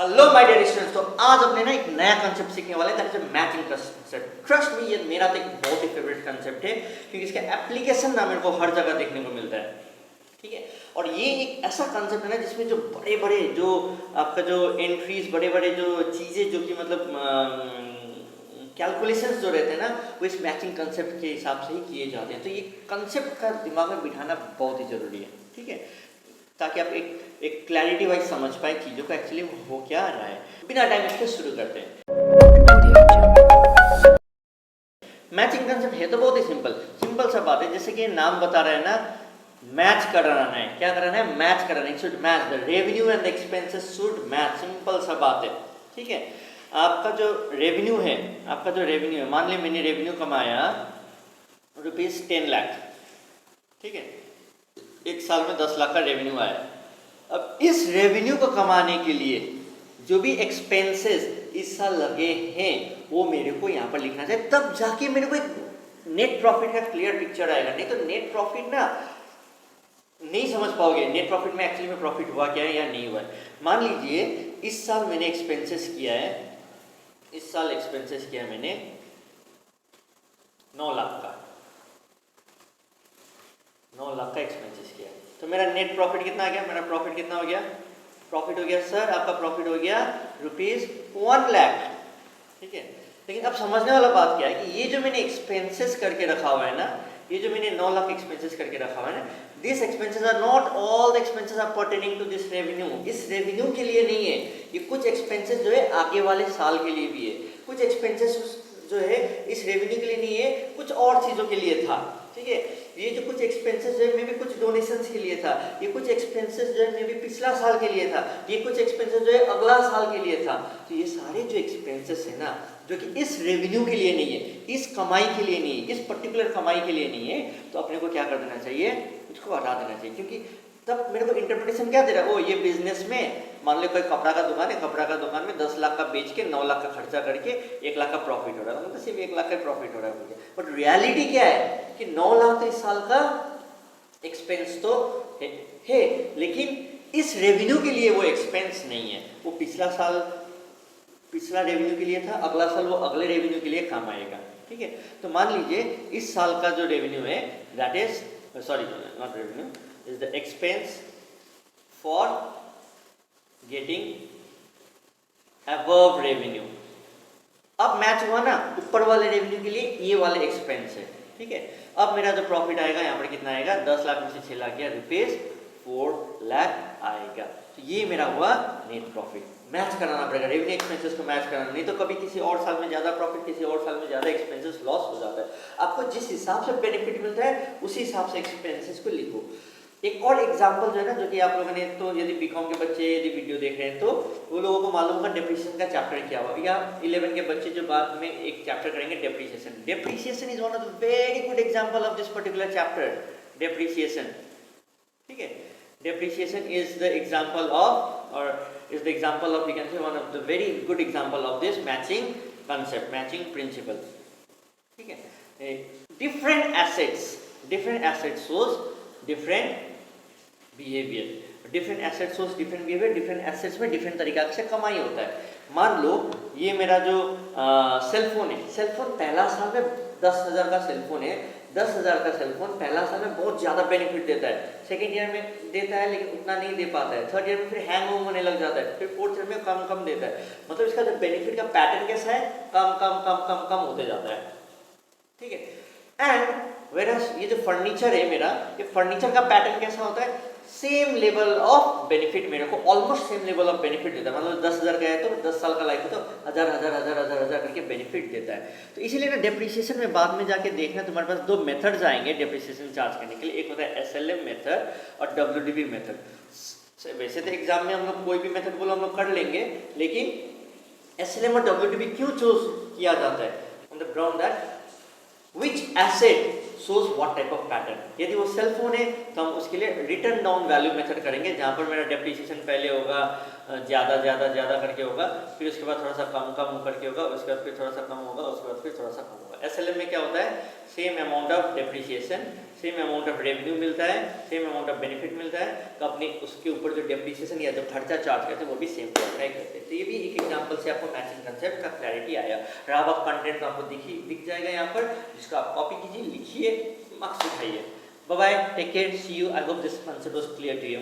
Hello my dear students. तो आज अपने ना एक नया कंसेप्ट सीखने वाले हैं, that is matching concept. Trust me, ये मेरा तो एक बहुत ही फेवरेट कंसेप्ट है क्योंकि इसका एप्लीकेशन ना मेरे को हर जगह देखने को मिलता है। ठीक है, और ये एक ऐसा कंसेप्ट है ना जिसमें जो बड़े बड़े जो आपका जो एंट्रीज, बड़े बड़े जो चीज़ें जो कि मतलब कैलकुलेशंस जो रहते हैं ना, वो इस मैचिंग कंसेप्ट के हिसाब से ही किए जाते हैं। तो ये कंसेप्ट का दिमाग में बिठाना बहुत ही जरूरी है। ठीक है, ताकि आप एक क्लैरिटी वाइज समझ पाए चीज़ों को एक्चुअली हो क्या रहा है। बिना टाइम इसके शुरू करते हैं। मैचिंग कंसेप्ट है तो बहुत ही सिंपल सा बात है। जैसे कि नाम बता रहा है ना, मैच कराना है। क्या कराना है? मैच कराना है। Should match, the revenue and the expenses should match. Simple सा बात है। ठीक है, आपका जो रेवेन्यू है, मान ली मैंने रेवेन्यू कमाया ₹10 लाख। ठीक है, एक साल में 10 लाख का रेवेन्यू आया। अब इस रेवेन्यू को कमाने के लिए जो भी एक्सपेंसेस इस साल लगे हैं वो मेरे को यहाँ पर लिखना चाहिए, तब जाके मेरे को एक नेट प्रॉफिट का क्लियर पिक्चर आएगा। नहीं तो नेट प्रॉफिट ना नहीं समझ पाओगे नेट प्रॉफिट में एक्चुअली में प्रॉफिट हुआ क्या है या नहीं हुआ है। मान लीजिए इस साल मैंने एक्सपेंसेस किया है, इस साल एक्सपेंसेस किया है मैंने 9 लाख का, 9 लाख का एक्सपेंसेस किया। तो मेरा नेट प्रॉफिट कितना आ गया? मेरा प्रॉफिट कितना हो गया? प्रॉफिट हो गया सर, आपका प्रॉफिट हो गया ₹1 लाख। ठीक है, लेकिन अब समझने वाला बात क्या है कि ये जो मैंने एक्सपेंसेस करके रखा हुआ है ना, ये जो मैंने 9 लाख एक्सपेंसेस करके रखा हुआ है ना, this expenses are not all the expenses are pertaining to this revenue. इस रेवेन्यू के लिए नहीं है ये, कुछ एक्सपेंसेस जो है आगे वाले साल के लिए भी है, कुछ एक्सपेंसेस जो है इस रेवेन्यू के लिए नहीं है, कुछ और चीज़ों के लिए था। ठीक है, ये जो कुछ एक्सपेंसेस जो है मे भी कुछ डोनेशंस के लिए था, ये कुछ एक्सपेंसेस जो है मे भी पिछला साल के लिए था, ये कुछ एक्सपेंसेस जो है अगला साल के लिए था। तो ये सारे जो एक्सपेंसेस है ना, जो कि इस रेवेन्यू के लिए नहीं है, इस कमाई के लिए नहीं है, इस पर्टिकुलर कमाई के लिए नहीं है, तो अपने को क्या कर देना चाहिए? इसको हटा देना चाहिए। क्योंकि तब मेरे को इंटरप्रिटेशन क्या दे रहा है? ओ, ये बिजनेस में मान लो कोई कपड़ा का दुकान है, कपड़ा का दुकान में 10 लाख का बेच के 9 लाख का खर्चा करके 1 लाख का प्रॉफिट हो रहा है, मतलब सिर्फ 1 लाख का प्रॉफिट हो रहा है। बट रियलिटी क्या है कि 9 लाख तो इस साल का एक्सपेंस तो है, लेकिन इस रेवेन्यू के लिए वो एक्सपेंस नहीं है, वो पिछला साल पिछला रेवेन्यू के लिए था, अगला साल वो अगले रेवेन्यू के लिए काम आएगा। ठीक है, तो मान लीजिए इस साल का जो रेवेन्यू है, that is sorry not revenue, is the expense for getting above revenue. अब मैच हुआ ना, ऊपर वाले रेवेन्यू के लिए ये वाले एक्सपेंस है। ठीक है, अब मेरा जो प्रॉफिट आएगा यहाँ पर कितना आएगा? 10 लाख में से 6 लाख गया, ₹4 लाख आएगा। तो ये मेरा हुआ नेट प्रॉफिट। मैच कराना पड़ेगा, रेवेन्यू एक्सपेंसेस को मैच कराना, नहीं तो कभी किसी और साल में ज़्यादा प्रॉफिट, किसी और साल में ज़्यादा एक्सपेंसेस लॉस हो जाता है। आपको जिस हिसाब से बेनिफिट मिलता है उसी हिसाब से एक्सपेंसेस को लिखो। एक और एग्जांपल जो है ना, जो कि आप लोगों ने, तो यदि बीकॉम के बच्चे यदि वीडियो देख रहे हैं तो वो लोगों को मालूम होगा डेप्रिसिएशन का चैप्टर क्या हुआ, या 11 के बच्चे जो बाद में एक चैप्टर करेंगे depreciation. Depreciation is one of the very good example of this particular chapter, depreciation. ठीक है, depreciation is the example of, or is the example of, we can say one of the very good example of this matching concept, matching principle. ठीक है, different assets shows different behavior, different assets shows different behavior, different assets में different तरीका से कमाई होता है। मान लो ये मेरा जो सेलफोन है, सेलफोन पहला साल में 10,000 का सेलफोन है, 10,000 का सेलफोन पहला साल में बहुत ज़्यादा बेनिफिट देता है, सेकेंड ईयर में देता है लेकिन उतना नहीं दे पाता है, थर्ड ईयर में फिर हैंग होने लग जाता है, फिर फोर्थ ईयर में कम कम देता है। मतलब इसका जो बेनिफिट का पैटर्न कैसा है? कम कम कम कम कम होते जाता है। ठीक है, एंड वेरस ये जो फर्नीचर है मेरा, ये फर्नीचर का पैटर्न कैसा होता है? सेम लेवल ऑफ बेनिफिट, मेरे को almost same level of benefit देता है। मतलब 10,000 का है तो 10 साल का लाइफ है तो हजार करके बेनिफिट देता है। तो इसीलिए ना डेप्रिसिएशन में बाद में जाके देखना, तुम्हारे पास 2 मेथड्स आएंगे डेप्रिसिएशन चार्ज करने के लिए। एक होता है SLM मेथड और WDV मेथड। वैसे तो एग्जाम में हम लोग कोई भी मेथड बोलो हम लोग कर लेंगे, लेकिन SLM और WDV क्यों चूज किया जाता है? On the ground that which asset shows what type of pattern। यदि वो सेल फोन है तो हम उसके लिए रिटर्न डाउन वैल्यू मेथड करेंगे, जहाँ पर मेरा डेप्रिसिएशन पहले होगा ज़्यादा ज़्यादा ज़्यादा करके होगा, फिर उसके बाद थोड़ा सा कम कम करके होगा, उसके बाद फिर थोड़ा सा कम होगा, उसके बाद फिर थोड़ा सा कम होगा। एसएलएम में क्या होता है, same amount of depreciation, same amount of revenue मिलता है, सेम अमाउंट ऑफ बेनिफिट मिलता है, तो अपने उसके ऊपर जो डेप्रिसिएशन या जो खर्चा चार्ज करते हैं वो भी सेम अप्लाई करते हैं। तो ये भी एक एग्जांपल से आपको मैचिंग कंसेप्ट का क्लैरिटी आया। रहा वक्त कंटेंट आपको दिख जाएगा यहाँ पर, जिसको आप कॉपी कीजिए, लिखिए, मार्क्स उठाइए। Bye bye, take care, see you. I hope this concept was clear to you.